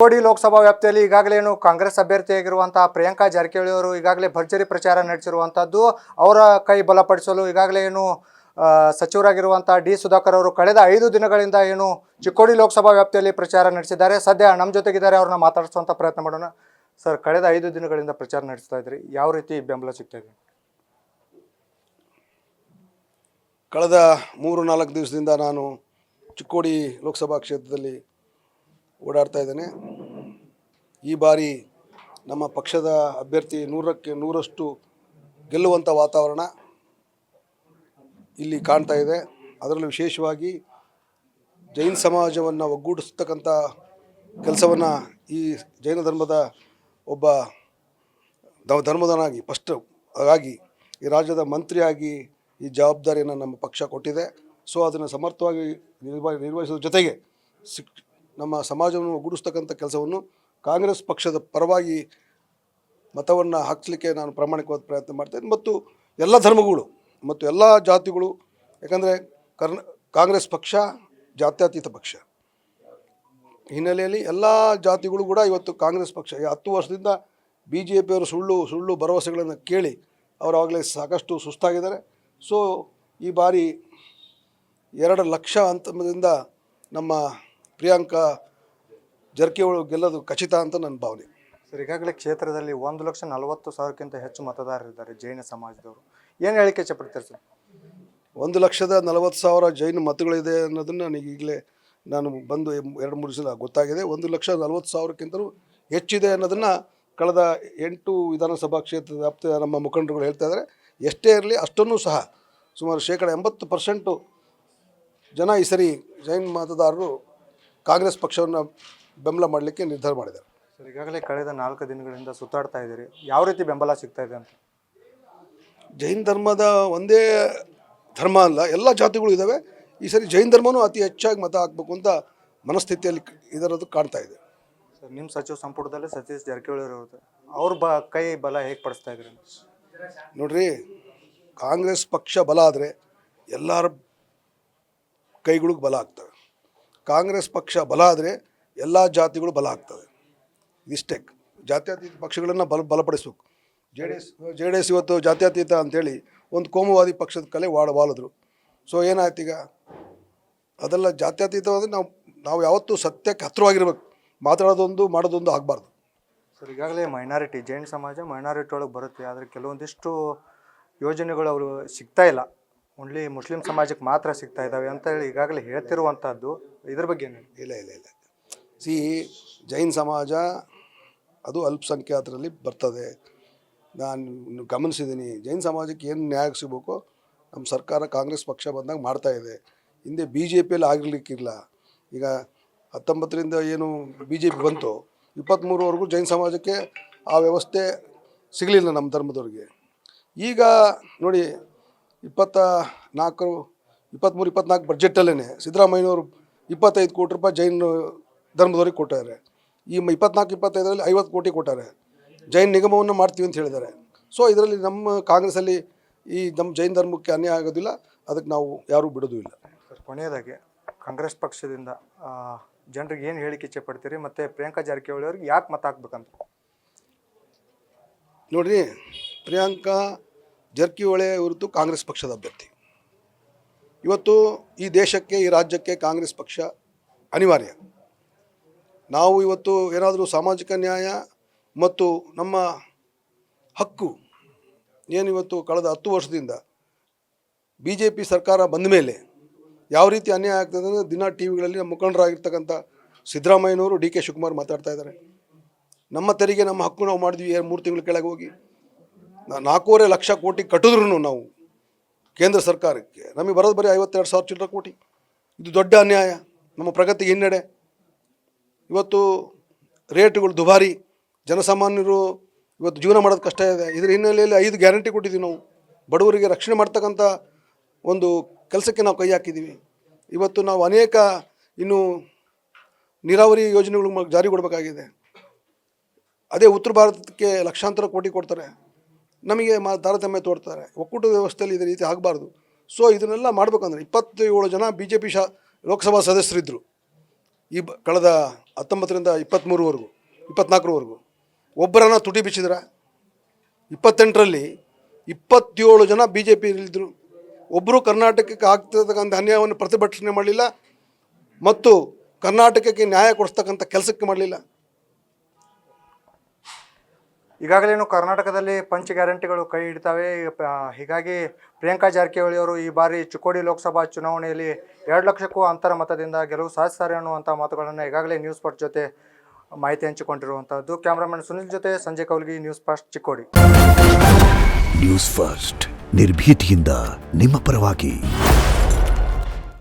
ಚಿಕ್ಕೋಡಿ ಲೋಕಸಭಾ ವ್ಯಾಪ್ತಿಯಲ್ಲಿ ಈಗಾಗಲೇ ಕಾಂಗ್ರೆಸ್ ಅಭ್ಯರ್ಥಿಯಾಗಿರುವಂತಹ ಪ್ರಿಯಾಂಕಾ ಜಾರಕಿಹೊಳಿ ಅವರು ಈಗಾಗಲೇ ಭರ್ಜರಿ ಪ್ರಚಾರ ನಡೆಸಿರುವಂತದ್ದು. ಅವರ ಕೈ ಬಲಪಡಿಸಲು ಈಗಾಗಲೇ ಸಚಿವರಾಗಿರುವಂತಹ ಡಿ ಸುಧಾಕರ್ ಅವರು ಕಳೆದ 5 ದಿನಗಳಿಂದ ಚಿಕ್ಕೋಡಿ ಲೋಕಸಭಾ ವ್ಯಾಪ್ತಿಯಲ್ಲಿ ಪ್ರಚಾರ ನಡೆಸಿದ್ದಾರೆ. ಸದ್ಯ ನಮ್ಮ ಜೊತೆಗಿದ್ದಾರೆ, ಅವ್ರನ್ನ ಮಾತಾಡಿಸುವಂತ ಪ್ರಯತ್ನ ಮಾಡೋಣ. ಸರ್, ಕಳೆದ 5 ದಿನಗಳಿಂದ ಪ್ರಚಾರ ನಡೆಸ್ತಾ ಇದ್ರಿ, ಯಾವ ರೀತಿ ಬೆಂಬಲ ಸಿಗ್ತಾ ಇದೆ? ಕಳೆದ 3-4 ದಿವಸದಿಂದ ನಾನು ಚಿಕ್ಕೋಡಿ ಲೋಕಸಭಾ ಕ್ಷೇತ್ರದಲ್ಲಿ ಓಡಾಡ್ತಾ ಇದ್ದೇನೆ. ಈ ಬಾರಿ ನಮ್ಮ ಪಕ್ಷದ ಅಭ್ಯರ್ಥಿ 100ಕ್ಕೆ 100ರಷ್ಟು ಗೆಲ್ಲುವಂಥ ವಾತಾವರಣ ಇಲ್ಲಿ ಕಾಣ್ತಾ ಇದೆ. ಅದರಲ್ಲೂ ವಿಶೇಷವಾಗಿ ಜೈನ ಸಮಾಜವನ್ನು ಒಗ್ಗೂಡಿಸ್ತಕ್ಕಂಥ ಕೆಲಸವನ್ನು ಈ ಜೈನ ಧರ್ಮದ ಒಬ್ಬ ಧರ್ಮದನಾಗಿ ಹಾಗಾಗಿ ಈ ರಾಜ್ಯದ ಮಂತ್ರಿಯಾಗಿ ಈ ಜವಾಬ್ದಾರಿಯನ್ನು ನಮ್ಮ ಪಕ್ಷ ಕೊಟ್ಟಿದೆ. ಸೊ ಅದನ್ನು ಸಮರ್ಥವಾಗಿ ನಿರ್ವಹಿಸೋದ್ರ ಜೊತೆಗೆ ನಮ್ಮ ಸಮಾಜವನ್ನು ಒಗ್ಗೂಡಿಸ್ತಕ್ಕಂಥ ಕೆಲಸವನ್ನು ಕಾಂಗ್ರೆಸ್ ಪಕ್ಷದ ಪರವಾಗಿ ಮತವನ್ನು ಹಾಕಿಸಲಿಕ್ಕೆ ನಾನು ಪ್ರಾಮಾಣಿಕವಾದ ಪ್ರಯತ್ನ ಮಾಡ್ತೇನೆ. ಮತ್ತು ಎಲ್ಲ ಧರ್ಮಗಳು ಮತ್ತು ಎಲ್ಲ ಜಾತಿಗಳು, ಯಾಕಂದರೆ ಕಾಂಗ್ರೆಸ್ ಪಕ್ಷ ಜಾತ್ಯತೀತ ಪಕ್ಷ ಹಿನ್ನೆಲೆಯಲ್ಲಿ ಎಲ್ಲ ಜಾತಿಗಳು ಕೂಡ ಇವತ್ತು ಕಾಂಗ್ರೆಸ್ ಪಕ್ಷ 10 ವರ್ಷದಿಂದ BJPಯವರು ಸುಳ್ಳು ಭರವಸೆಗಳನ್ನು ಕೇಳಿ ಅವರಾಗಲೇ ಸಾಕಷ್ಟು ಸುಸ್ತಾಗಿದ್ದಾರೆ. ಸೊ ಈ ಬಾರಿ 2 ಲಕ್ಷ ಅಂತರದಿಂದ ನಮ್ಮ ಪ್ರಿಯಾಂಕಾ ಜಾರಕಿಹೊಳಿ ಗೆಲ್ಲೋದು ಖಚಿತ ಅಂತ ನನ್ನ ಭಾವನೆ. ಸರ್, ಈಗಾಗಲೇ ಕ್ಷೇತ್ರದಲ್ಲಿ 1,40,000ಕ್ಕಿಂತ ಹೆಚ್ಚು ಮತದಾರರಿದ್ದಾರೆ ಜೈನ ಸಮಾಜದವರು. ಏನು ಹೇಳಿಕೆ ಇಷ್ಟಪಡ್ತಾರೆ ಸರ್? 1,40,000 ಜೈನ ಮತಗಳಿದೆ ಅನ್ನೋದನ್ನು ಈಗಲೇ ನಾನು ಬಂದು 2-3 ದಿವಸ ಗೊತ್ತಾಗಿದೆ. 1,40,000ಕ್ಕಿಂತಲೂ ಹೆಚ್ಚಿದೆ ಅನ್ನೋದನ್ನು ಕಳೆದ 8 ವಿಧಾನಸಭಾ ಕ್ಷೇತ್ರದ ವ್ಯಾಪ್ತಿಯ ನಮ್ಮ ಮುಖಂಡರುಗಳು ಹೇಳ್ತಾ ಇದ್ದಾರೆ. ಎಷ್ಟೇ ಇರಲಿ ಅಷ್ಟನ್ನು ಸಹ ಸುಮಾರು 80% ಜನ ಈ ಸರಿ ಜೈನ ಮತದಾರರು ಕಾಂಗ್ರೆಸ್ ಪಕ್ಷವನ್ನು ಬೆಂಬಲ ಮಾಡಲಿಕ್ಕೆ ನಿರ್ಧಾರ ಮಾಡಿದ್ದಾರೆ. ಸರ್, ಈಗಾಗಲೇ ಕಳೆದ 4 ದಿನಗಳಿಂದ ಸುತ್ತಾಡ್ತಾ ಇದ್ದೀರಿ, ಯಾವ ರೀತಿ ಬೆಂಬಲ ಸಿಗ್ತಾ ಇದೆ ಅಂತ? ಜೈನ ಧರ್ಮದ ಒಂದೇ ಧರ್ಮ ಅಲ್ಲ, ಎಲ್ಲ ಜಾತಿಗಳು ಇದ್ದಾವೆ. ಈ ಸರಿ ಜೈನ ಧರ್ಮನೂ ಅತಿ ಹೆಚ್ಚಾಗಿ ಮತ ಹಾಕಬೇಕು ಅಂತ ಮನಸ್ಥಿತಿಯಲ್ಲಿ ಇದರದ್ದು ಕಾಣ್ತಾ ಇದೆ. ಸರ್, ನಿಮ್ಮ ಸಚಿವ ಸಂಪುಟದಲ್ಲಿ ಸತೀಶ್ ಜಾರಕಿಹೊಳಿ ಅವರು ಅವ್ರ ಕೈ ಬಲ ಹೇಗೆ ಪಡಿಸ್ತಾ ಇದ್ರಿ? ನೋಡ್ರಿ, ಕಾಂಗ್ರೆಸ್ ಪಕ್ಷ ಬಲ ಆದರೆ ಎಲ್ಲರ ಕೈಗಳಿಗೂ ಬಲ ಆಗ್ತವೆ. ಕಾಂಗ್ರೆಸ್ ಪಕ್ಷ ಬಲ ಆದರೆ ಎಲ್ಲ ಜಾತಿಗಳು ಬಲ ಆಗ್ತವೆ. ಇಷ್ಟೇ, ಜಾತ್ಯತೀತ ಪಕ್ಷಗಳನ್ನು ಬಲಪಡಿಸ್ಬೇಕು. ಜೆ ಡಿ ಎಸ್ ಇವತ್ತು ಜಾತ್ಯತೀತ ಅಂಥೇಳಿ ಒಂದು ಕೋಮುವಾದಿ ಪಕ್ಷದ ಕಲೆ ವಾಲಿದ್ರು. ಸೊ ಏನಾಯ್ತು ಈಗ? ಅದೆಲ್ಲ ಜಾತ್ಯತೀತವಾದರೆ ನಾವು ಯಾವತ್ತೂ ಸತ್ಯಕ್ಕೆ ಹತ್ತಿರವಾಗಿರ್ಬೇಕು. ಮಾತಾಡೋದೊಂದು ಮಾಡೋದೊಂದು ಆಗಬಾರ್ದು. ಸರ್, ಈಗಾಗಲೇ ಮೈನಾರಿಟಿ ಜೈನ ಸಮಾಜ ಮೈನಾರಿಟಿ ಒಳಗೆ ಬರುತ್ತೆ, ಆದರೆ ಕೆಲವೊಂದಿಷ್ಟು ಯೋಜನೆಗಳು ಅವರು ಸಿಗ್ತಾ ಇಲ್ಲ, ಓನ್ಲಿ ಮುಸ್ಲಿಂ ಸಮಾಜಕ್ಕೆ ಮಾತ್ರ ಸಿಗ್ತಾ ಇದ್ದಾವೆ ಅಂತ ಹೇಳಿ ಈಗಾಗಲೇ ಹೇಳ್ತಿರುವಂಥದ್ದು, ಇದ್ರ ಬಗ್ಗೆ ಏನು? ಇಲ್ಲ ಜೈನ ಸಮಾಜ ಅದು ಅಲ್ಪಸಂಖ್ಯಾತರಲ್ಲಿ ಬರ್ತದೆ. ನಾನು ಗಮನಿಸಿದ್ದೀನಿ. ಜೈನ ಸಮಾಜಕ್ಕೆ ಏನು ನ್ಯಾಯ ಸಿಗಬೇಕು ನಮ್ಮ ಸರ್ಕಾರ ಕಾಂಗ್ರೆಸ್ ಪಕ್ಷ ಬಂದಾಗ ಮಾಡ್ತಾಯಿದೆ. ಹಿಂದೆ BJPಯಲ್ಲಿ ಆಗಿರಲಿಕ್ಕಿಲ್ಲ. ಈಗ 19ರಿಂದ ಏನು BJP ಬಂತು 23ವರೆಗೂ ಜೈನ ಸಮಾಜಕ್ಕೆ ಆ ವ್ಯವಸ್ಥೆ ಸಿಗಲಿಲ್ಲ ನಮ್ಮ ಧರ್ಮದವ್ರಿಗೆ. ಈಗ ನೋಡಿ, 23-24 ಬಡ್ಜೆಟಲ್ಲೇ ಸಿದ್ದರಾಮಯ್ಯನವರು 25 ಕೋಟಿ ರೂಪಾಯಿ ಜೈನ ಧರ್ಮದವ್ರಿಗೆ ಕೊಟ್ಟಾರೆ. ಈ 24-25ರಲ್ಲಿ 50 ಕೋಟಿ ಕೊಟ್ಟಾರೆ. ಜೈನ ನಿಗಮವನ್ನು ಮಾಡ್ತೀವಿ ಅಂತ ಹೇಳಿದ್ದಾರೆ. ಸೊ ಇದರಲ್ಲಿ ನಮ್ಮ ಕಾಂಗ್ರೆಸ್ಸಲ್ಲಿ ಈ ನಮ್ಮ ಜೈನ ಧರ್ಮಕ್ಕೆ ಅನ್ಯಾಯ ಆಗೋದಿಲ್ಲ, ಅದಕ್ಕೆ ನಾವು ಯಾರೂ ಬಿಡೋದು ಇಲ್ಲ. ಸರ್, ಕೊನೆಯದಾಗಿ ಕಾಂಗ್ರೆಸ್ ಪಕ್ಷದಿಂದ ಜನರಿಗೆ ಏನು ಹೇಳಿಕೆ ಇಚ್ಛೆ ಪಡ್ತೀರಿ, ಮತ್ತು ಪ್ರಿಯಾಂಕಾ ಜಾರಕಿಹೊಳಿ ಅವ್ರಿಗೆ ಯಾಕೆ ಮತ ಹಾಕ್ಬೇಕಂತ? ನೋಡಿರಿ, ಪ್ರಿಯಾಂಕಾ ಜಾರಕಿಹೊಳಿ ಹೊರತು ಕಾಂಗ್ರೆಸ್ ಪಕ್ಷದ ಅಭ್ಯರ್ಥಿ. ಇವತ್ತು ಈ ದೇಶಕ್ಕೆ, ಈ ರಾಜ್ಯಕ್ಕೆ ಕಾಂಗ್ರೆಸ್ ಪಕ್ಷ ಅನಿವಾರ್ಯ. ನಾವು ಇವತ್ತು ಏನಾದರೂ ಸಾಮಾಜಿಕ ನ್ಯಾಯ ಮತ್ತು ನಮ್ಮ ಹಕ್ಕು ಏನು ಇವತ್ತು ಕಳೆದ 10 ವರ್ಷದಿಂದ BJP ಸರ್ಕಾರ ಬಂದ ಮೇಲೆ ಯಾವ ರೀತಿ ಅನ್ಯಾಯ ಆಗ್ತದೆ ಅಂದರೆ ದಿನ TV ಗಳಲ್ಲಿ ನಮ್ಮ ಮುಖಂಡರಾಗಿರ್ತಕ್ಕಂಥ ಸಿದ್ದರಾಮಯ್ಯನವರು DK ಶಿವಕುಮಾರ್ ಮಾತಾಡ್ತಾ ಇದ್ದಾರೆ. ನಮ್ಮ ತೆರಿಗೆ ನಮ್ಮ ಹಕ್ಕು ನಾವು ಮಾಡಿದ್ವಿ 3 ತಿಂಗಳ ಕೆಳಗೆ ಹೋಗಿ 4.5 ಲಕ್ಷ ಕೋಟಿ ಕಟ್ಟಿದ್ರು ನಾವು ಕೇಂದ್ರ ಸರ್ಕಾರಕ್ಕೆ. ನಮಗೆ ಬರೋದು ಬರೀ 52,000 ಚಿಲ್ಲರೆ ಕೋಟಿ. ಇದು ದೊಡ್ಡ ಅನ್ಯಾಯ. ನಮ್ಮ ಪ್ರಗತಿಗೆ ಹಿನ್ನಡೆ. ಇವತ್ತು ರೇಟುಗಳು ದುಬಾರಿ, ಜನಸಾಮಾನ್ಯರು ಇವತ್ತು ಜೀವನ ಮಾಡೋದು ಕಷ್ಟ ಇದೆ. ಇದರ ಹಿನ್ನೆಲೆಯಲ್ಲಿ 5 ಗ್ಯಾರಂಟಿ ಕೊಟ್ಟಿದ್ದೀವಿ. ನಾವು ಬಡವರಿಗೆ ರಕ್ಷಣೆ ಮಾಡ್ತಕ್ಕಂಥ ಒಂದು ಕೆಲಸಕ್ಕೆ ನಾವು ಕೈ ಹಾಕಿದ್ದೀವಿ. ಇವತ್ತು ನಾವು ಅನೇಕ ಇನ್ನು ನೀರಾವರಿ ಯೋಜನೆಗಳು ಜಾರಿಗೊಡಬೇಕಾಗಿದೆ. ಅದೇ ಉತ್ತರ ಭಾರತಕ್ಕೆ ಲಕ್ಷಾಂತರ ಕೋಟಿ ಕೊಡ್ತಾರೆ, ನಮಗೆ ತಾರತಮ್ಯ ತೋರ್ತಾರೆ. ಒಕ್ಕೂಟದ ವ್ಯವಸ್ಥೆಯಲ್ಲಿ ಇದೇ ರೀತಿ ಆಗಬಾರ್ದು. ಸೊ ಇದನ್ನೆಲ್ಲ ಮಾಡಬೇಕಂದ್ರೆ 27 ಜನ BJP ಲೋಕಸಭಾ ಸದಸ್ಯರಿದ್ದರು. ಕಳೆದ 19ರಿಂದ 24ರವರೆಗೂ ಒಬ್ಬರನ್ನ ತುಟಿ ಬಿಚ್ಚಿದ್ರ. 28ರಲ್ಲಿ 27 ಜನ ಬಿ ಜೆ ಪಿಯಲ್ಲಿದ್ದರು. ಒಬ್ಬರು ಕರ್ನಾಟಕಕ್ಕೆ ಆಗ್ತಿರ್ತಕ್ಕಂಥ ಅನ್ಯಾಯವನ್ನು ಪ್ರತಿಭಟನೆ ಮಾಡಲಿಲ್ಲ ಮತ್ತು ಕರ್ನಾಟಕಕ್ಕೆ ನ್ಯಾಯ ಕೊಡಿಸ್ತಕ್ಕಂಥ ಕೆಲಸಕ್ಕೆ ಮಾಡಲಿಲ್ಲ. ಈಗಾಗಲೇ ಕರ್ನಾಟಕದಲ್ಲಿ ಪಂಚ ಗ್ಯಾರಂಟಿಗಳು ಕೈ ಹಿಡಿತಾವೆ. ಹೀಗಾಗಿ ಪ್ರಿಯಾಂಕಾ ಜಾರಕಿಹೊಳಿ ಅವರು ಈ ಬಾರಿ ಚಿಕ್ಕೋಡಿ ಲೋಕಸಭಾ ಚುನಾವಣೆಯಲ್ಲಿ 2 ಲಕ್ಷಕ್ಕೂ ಅಂತರ ಮತದಿಂದ ಗೆಲುವು ಸಾಧಿಸ್ತಾರೆ ಅನ್ನುವಂಥ ಮಾತುಗಳನ್ನು ಈಗಾಗಲೇ ನ್ಯೂಸ್ ಫಸ್ಟ್ ಜೊತೆ ಮಾಹಿತಿ ಹಂಚಿಕೊಂಡಿರುವಂಥದ್ದು. ಕ್ಯಾಮ್ರಾಮನ್ ಸುನಿಲ್ ಜೊತೆ Sanjay Kaulgi, news first Chikkodi. News first ನಿರ್ಭೀತಿಯಿಂದ ನಿಮ್ಮ ಪರವಾಗಿ.